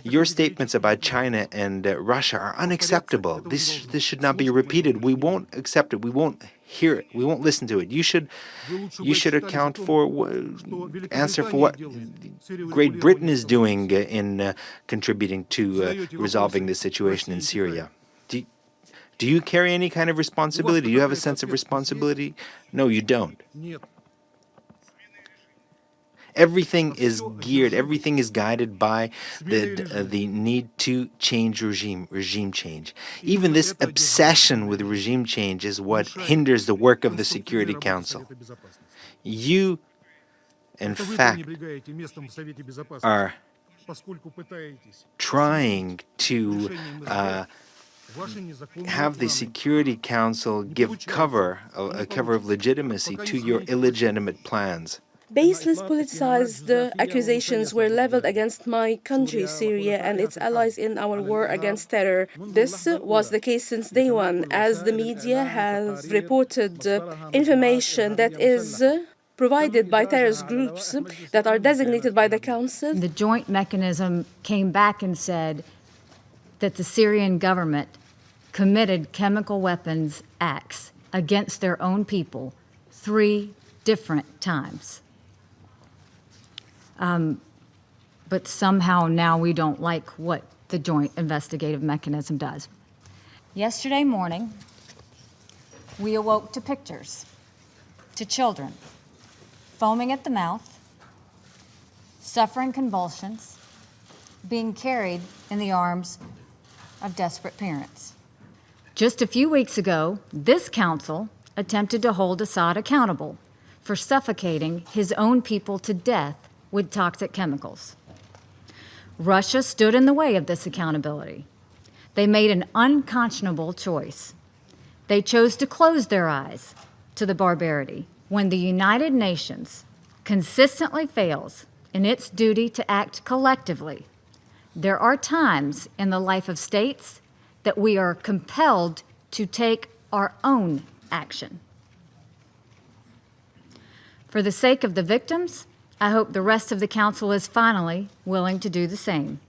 Your statements about China and Russia are unacceptable. This should not be repeated. We won't accept it. We won't hear it. We won't listen to it. You should account for answer for what Great Britain is doing in contributing to resolving the situation in Syria. Do you carry any kind of responsibility? Do you have a sense of responsibility? No, you don't. Everything is geared, everything is guided by the need to change regime change. Even this obsession with regime change is what hinders the work of the Security Council. You, in fact, are trying to have the Security Council give a cover of legitimacy to your illegitimate plans. Baseless, politicized accusations were leveled against my country, Syria, and its allies in our war against terror. This was the case since day one, as the media has reported information that is provided by terrorist groups that are designated by the Council. The joint mechanism came back and said that the Syrian government committed chemical weapons acts against their own people 3 different times. But somehow now we don't like what the joint investigative mechanism does. Yesterday morning, we awoke to pictures, to children foaming at the mouth, suffering convulsions, being carried in the arms of desperate parents. Just a few weeks ago, this council attempted to hold Assad accountable for suffocating his own people to death with toxic chemicals. Russia stood in the way of this accountability. They made an unconscionable choice. They chose to close their eyes to the barbarity. When the United Nations consistently fails in its duty to act collectively, there are times in the life of states that we are compelled to take our own action. For the sake of the victims, I hope the rest of the Council is finally willing to do the same.